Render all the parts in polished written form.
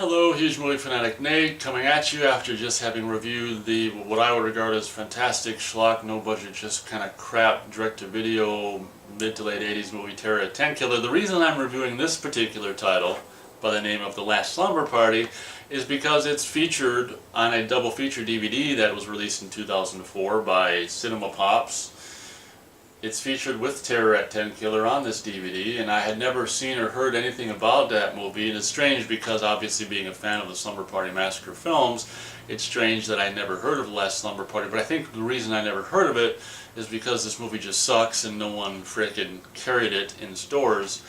Hello, huge movie fanatic Nate, coming at you after just having reviewed the what I would regard as fantastic schlock, no budget, just kind of crap direct-to-video mid to late 80s movie Terror at 10 Killer. The reason I'm reviewing this particular title by the name of The Last Slumber Party is because it's featured on a double feature DVD that was released in 2004 by Cinema Pops. It's featured with Terror at 10 Killer on this DVD, and I had never seen or heard anything about that movie, and it's strange because obviously being a fan of the Slumber Party Massacre films, it's strange that I never heard of The Last Slumber Party, but I think the reason I never heard of it is because this movie just sucks and no one frickin' carried it in stores,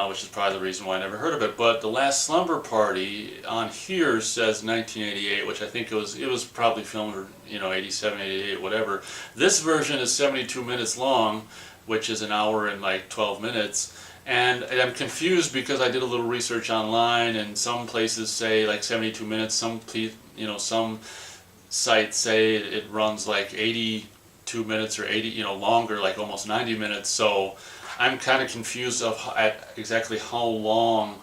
which is probably the reason why I never heard of it. But The Last Slumber Party on here says 1988, which I think it was probably filmed, 87, 88, whatever. This version is 72 minutes long, which is an hour and like 12 minutes. And I'm confused because I did a little research online, and some places say like 72 minutes. Some sites say it runs like 82 minutes or 80, longer, like almost 90 minutes. So I'm kind of confused at exactly how long,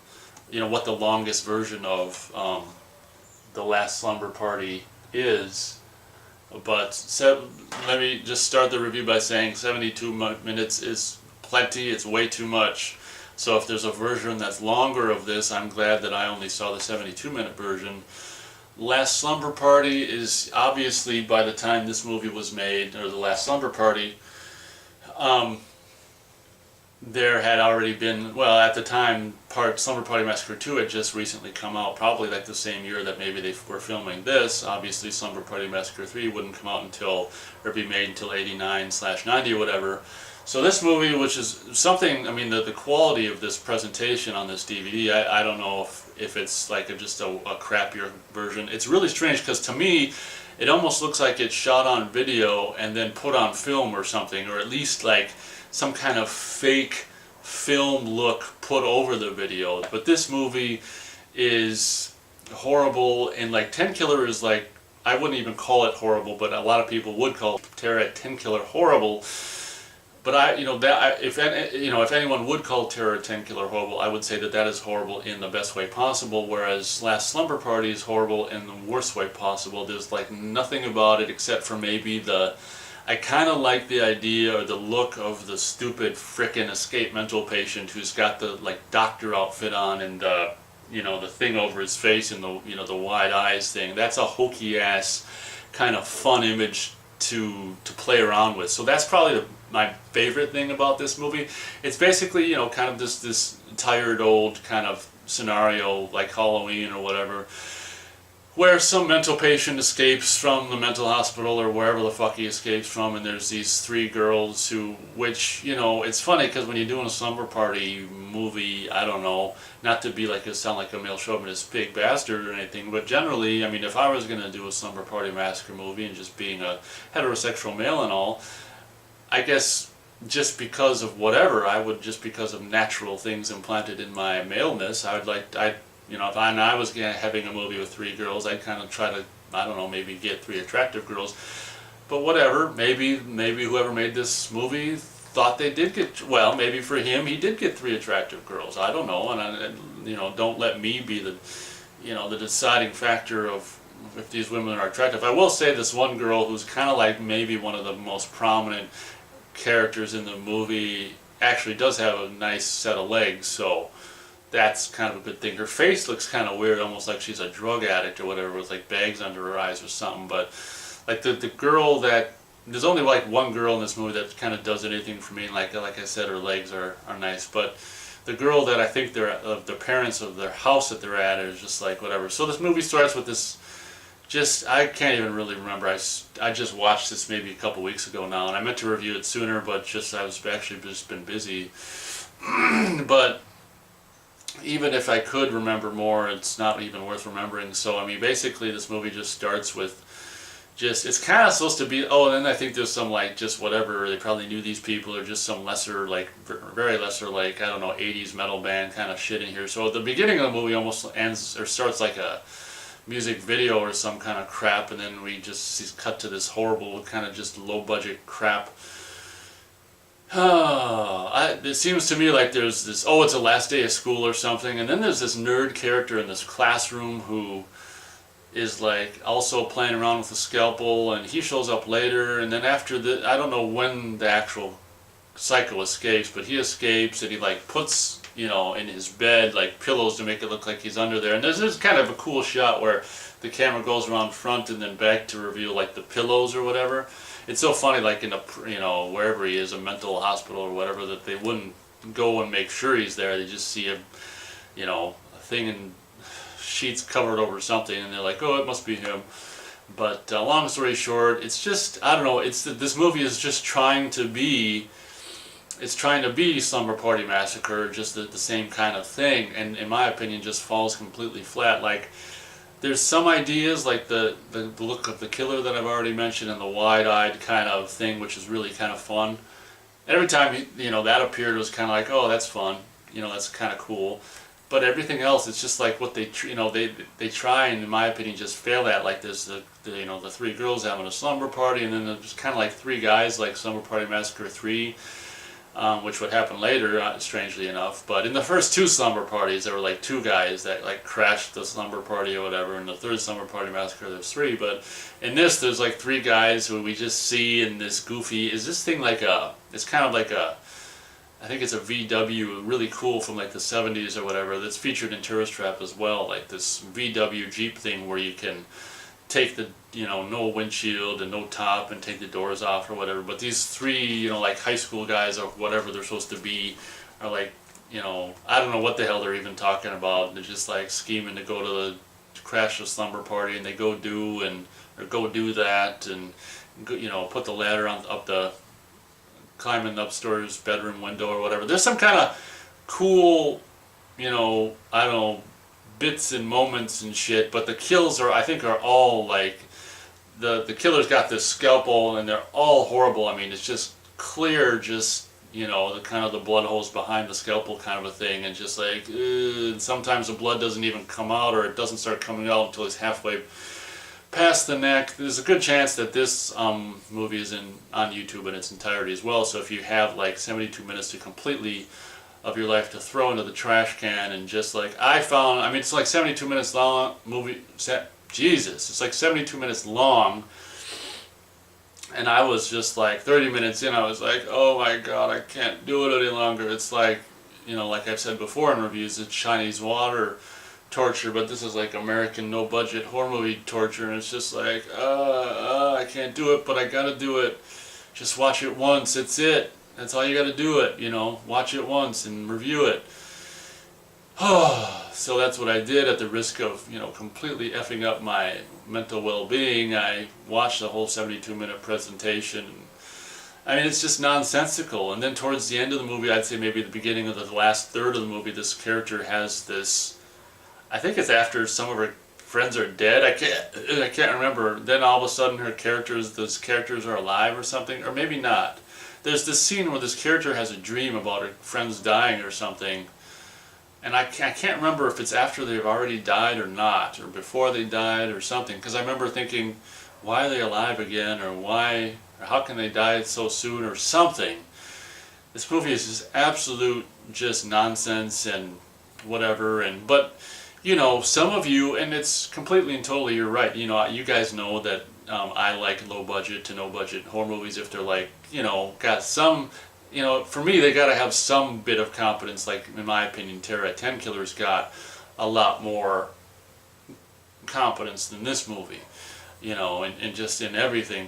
what the longest version of The Last Slumber Party is. But let me just start the review by saying 72 minutes is plenty, it's way too much. So if there's a version that's longer of this, I'm glad that I only saw the 72-minute version. Last Slumber Party is obviously, by the time this movie was made, or The Last Slumber Party, there had already been, well, at the time, Slumber Party Massacre 2 had just recently come out, probably like the same year that maybe they were filming this. Obviously, Slumber Party Massacre 3 wouldn't come out or be made until 89/90 or whatever. So this movie, which is something, the quality of this presentation on this DVD, I don't know if it's like just a crappier version. It's really strange because to me, it almost looks like it's shot on video and then put on film or something, or at least like some kind of fake film look put over the video. But this movie is horrible, and like 10 Killer is like, I wouldn't even call it horrible, but a lot of people would call Terror at 10 Killer horrible. But if anyone would call Terror at 10 Killer horrible, I would say that is horrible in the best way possible, whereas Last Slumber Party is horrible in the worst way possible. There's like nothing about it except for maybe I kind of like the idea or the look of the stupid frickin' escape mental patient who's got the like doctor outfit on and the thing over his face and the wide eyes thing. That's a hokey ass kind of fun image to play around with. So that's probably my favorite thing about this movie. It's basically kind of this tired old kind of scenario like Halloween or whatever, where some mental patient escapes from the mental hospital or wherever the fuck he escapes from, and there's these three girls which it's funny because when you're doing a slumber party movie, I don't know, not to be like sound like a male chauvinist big bastard or anything, but generally, if I was going to do a Slumber Party Massacre movie and just being a heterosexual male and all, I guess just because of whatever, just because of natural things implanted in my maleness, if I was having a movie with three girls, I'd kind of try to, I don't know, maybe get three attractive girls. But whatever, maybe whoever made this movie thought they did get, well, maybe for him, he did get three attractive girls. I don't know, and don't let me be the deciding factor of if these women are attractive. I will say this one girl who's kind of like maybe one of the most prominent characters in the movie actually does have a nice set of legs, so that's kind of a good thing. Her face looks kind of weird, almost like she's a drug addict or whatever, with like bags under her eyes or something. But like the girl there's only like one girl in this movie that kind of does anything for me. And like I said, her legs are nice. But the girl that I think the parents of their house that they're at is just like whatever. So this movie starts with this. I can't even really remember. I just watched this maybe a couple weeks ago now, and I meant to review it sooner, but I was actually just been busy. But even if I could remember more, it's not even worth remembering. So basically this movie just starts with it's kind of supposed to be, and then I think there's some like just whatever, they probably knew these people, or just some lesser, like very lesser, like I don't know, 80s metal band kind of shit in here. So the beginning of the movie almost ends or starts like a music video or some kind of crap, and then we just cut to this horrible kind of just low budget crap It seems to me like there's this, oh, it's the last day of school or something, and then there's this nerd character in this classroom who is like also playing around with a scalpel, and he shows up later, and then after the, I don't know when the actual psycho escapes, but he escapes, and he like puts, in his bed like pillows to make it look like he's under there, and there's this kind of a cool shot where the camera goes around front and then back to reveal like the pillows or whatever. It's so funny, like in a, wherever he is, a mental hospital or whatever, that they wouldn't go and make sure he's there. They just see a thing in sheets covered over something, and they're like, oh, it must be him. But long story short, it's just, I don't know, this movie is just trying to be, Slumber Party Massacre, just the same kind of thing, and in my opinion just falls completely flat. Like, there's some ideas, like the look of the killer that I've already mentioned, and the wide-eyed kind of thing, which is really kind of fun. And every time that appeared, it was kind of like, oh, that's fun, that's kind of cool. But everything else, it's just like what they try, and in my opinion just fail at. Like there's the three girls having a slumber party, and then there's kind of like three guys, like Slumber Party Massacre 3. Which would happen later, strangely enough. But in the first two slumber parties, there were like two guys that like crashed the slumber party or whatever. In the third Slumber Party Massacre, there's three. But in this, there's like three guys who we just see in this goofy. Is this thing like it's kind of like I think it's a VW, really cool from like the 70s or whatever. That's featured in Tourist Trap as well. Like this VW Jeep thing where you can take the no windshield and no top and take the doors off or whatever. But these three like high school guys or whatever they're supposed to be are like I don't know what the hell they're even talking about. They're just like scheming to go to crash the slumber party, and they go do that and put the ladder up the climbing upstairs bedroom window or whatever. There's some kind of cool I don't know, bits and moments and shit, but the kills I think are all like the killer's got this scalpel and they're all horrible. I mean, it's just clear, just the kind of the blood holes behind the scalpel kind of a thing, and just like sometimes the blood doesn't even come out, or it doesn't start coming out until it's halfway past the neck. There's a good chance that this movie is on YouTube in its entirety as well, so if you have like 72 minutes to completely of your life to throw into the trash can, and just like it's like 72 minutes long movie set. Jesus, it's like 72 minutes long, and I was just like 30 minutes in, I was like, oh my god, I can't do it any longer. It's like, like I've said before in reviews, it's Chinese water torture, but this is like American no budget horror movie torture, and it's just like, I can't do it, but I gotta do it. Just watch it once, it's it. That's all you gotta do it, watch it once and review it. So that's what I did at the risk of, completely effing up my mental well-being. I watched the whole 72-minute presentation. I mean, it's just nonsensical. And then towards the end of the movie, I'd say maybe the beginning of the last third of the movie, this character has this, I think it's after some of her friends are dead. I can't remember. Then all of a sudden those characters are alive or something, or maybe not. There's this scene where this character has a dream about her friends dying or something. And I can't remember if it's after they've already died or not, or before they died or something, because I remember thinking, why are they alive again, or how can they die so soon, or something. This movie is just absolute just nonsense and whatever, but some of you, and it's completely and totally, you're right, you guys know that I like low budget to no budget horror movies if they're like, got some, for me, they got to have some bit of competence. Like, in my opinion, Terror at 10 Killer's got a lot more competence than this movie, and just in everything,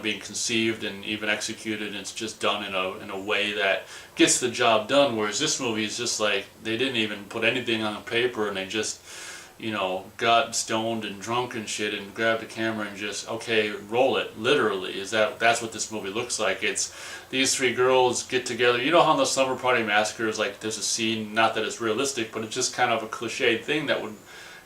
being conceived and even executed, and it's just done in a way that gets the job done. Whereas this movie is just like, they didn't even put anything on the paper, and they just got stoned and drunk and shit and grabbed a camera and just, okay, roll it, literally. That's what this movie looks like. It's these three girls get together. You know how in the Slumber Party Massacre is like, there's a scene, not that it's realistic, but it's just kind of a cliched thing that would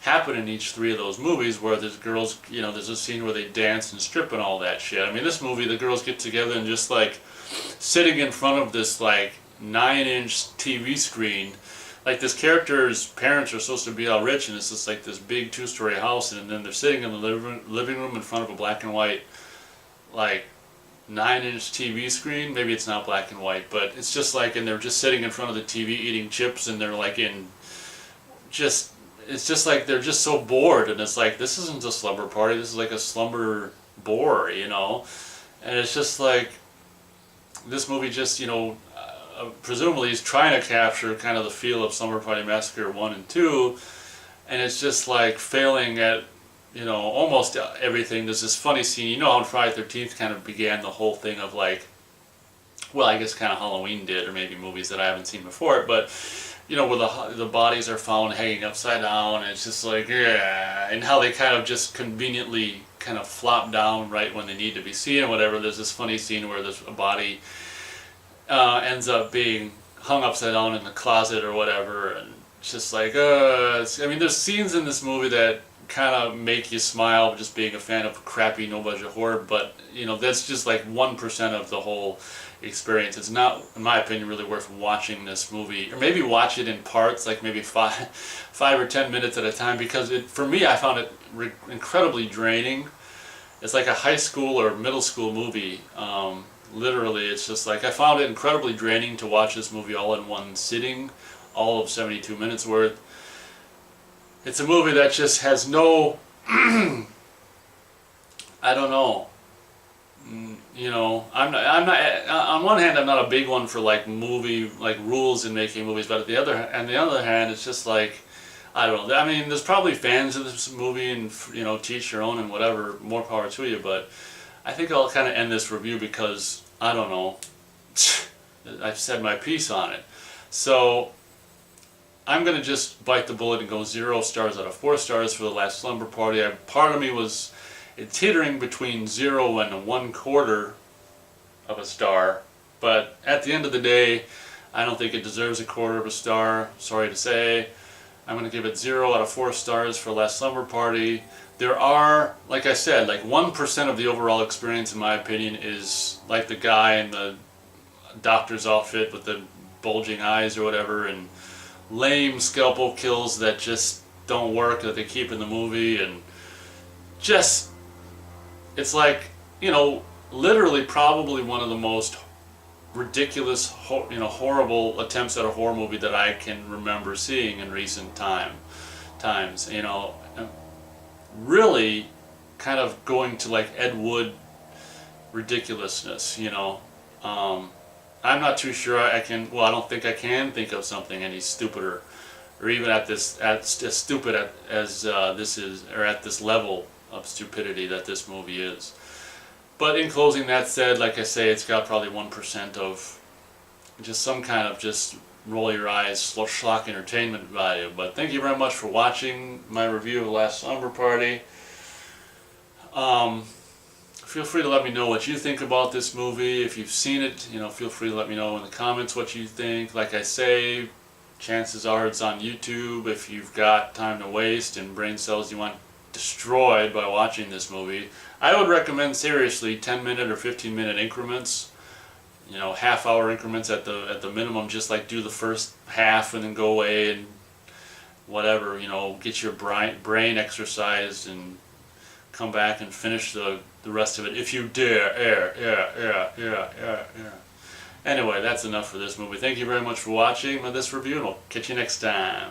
happen in each three of those movies, where there's girls, there's a scene where they dance and strip and all that shit. I mean, this movie, the girls get together and just like sitting in front of this like 9-inch TV screen. Like, this character's parents are supposed to be all rich, and it's just like this big 2-story house, and then they're sitting in the living room in front of a black and white, like, 9-inch TV screen. Maybe it's not black and white, but it's just like, and they're just sitting in front of the TV eating chips, and they're like in just, it's just like they're just so bored, and it's like, this isn't a slumber party, this is like a slumber bore, you know? And it's just like, this movie just, you know, presumably he's trying to capture kind of the feel of Slumber Party Massacre 1 and 2, and it's just like failing at, you know, almost everything. There's this funny scene, you know how Friday the 13th kind of began the whole thing of like, well, I guess kind of Halloween did, or maybe movies that I haven't seen before, but, you know, where the bodies are found hanging upside down, and it's just like, yeah, and how they kind of just conveniently kind of flop down right when they need to be seen or whatever. There's this funny scene where there's a body ends up being hung upside down in the closet or whatever, and it's just like, I mean, there's scenes in this movie that kind of make you smile just being a fan of crappy no-budget horror, but, you know, that's just like 1% of the whole experience. It's not, in my opinion, really worth watching this movie, or maybe watch it in parts, like maybe 5 or 10 minutes at a time, because for me, I found it incredibly draining. It's like a high school or middle school movie. Literally, it's just like, I found it incredibly draining to watch this movie all in one sitting, all of 72 minutes worth. It's a movie that just has no, I don't know. You know, I'm not, on one hand, I'm not a big one for like rules in making movies, but on the other hand, it's just like, I don't know. I mean, there's probably fans of this movie, and, you know, teach your own and whatever, more power to you, but I think I'll kind of end this review because, I don't know, I've said my piece on it. So I'm going to just bite the bullet and go 0 stars out of 4 stars for The Last Slumber Party. Part of me was teetering between 0 and 1/4 of a star, but at the end of the day, I don't think it deserves 1/4 of a star, sorry to say. I'm going to give it 0 out of 4 stars for Last Slumber Party. There are, like I said, like 1% of the overall experience, in my opinion, is like the guy in the doctor's outfit with the bulging eyes or whatever, and lame scalpel kills that just don't work, that they keep in the movie, and just, it's like, you know, literally probably one of the most ridiculous, you know, horrible attempts at a horror movie that I can remember seeing in recent times, you know, really kind of going to like Ed Wood ridiculousness, you know. I'm not too sure I don't think I can think of something any stupider, or even as stupid as this is, or at this level of stupidity that this movie is. But in closing, that said, like I say, it's got probably 1% of just some kind of just roll your eyes, schlock entertainment value. But thank you very much for watching my review of Last Slumber Party. Feel free to let me know what you think about this movie. If you've seen it, you know, feel free to let me know in the comments what you think. Like I say, chances are it's on YouTube. If you've got time to waste and brain cells you want destroyed by watching this movie, I would recommend seriously 10-minute or 15-minute increments. You know, half-hour increments at the minimum. Just like do the first half and then go away and whatever. You know, get your brain exercised and come back and finish the rest of it if you dare. Yeah. Anyway, that's enough for this movie. Thank you very much for watching this review, and I'll catch you next time.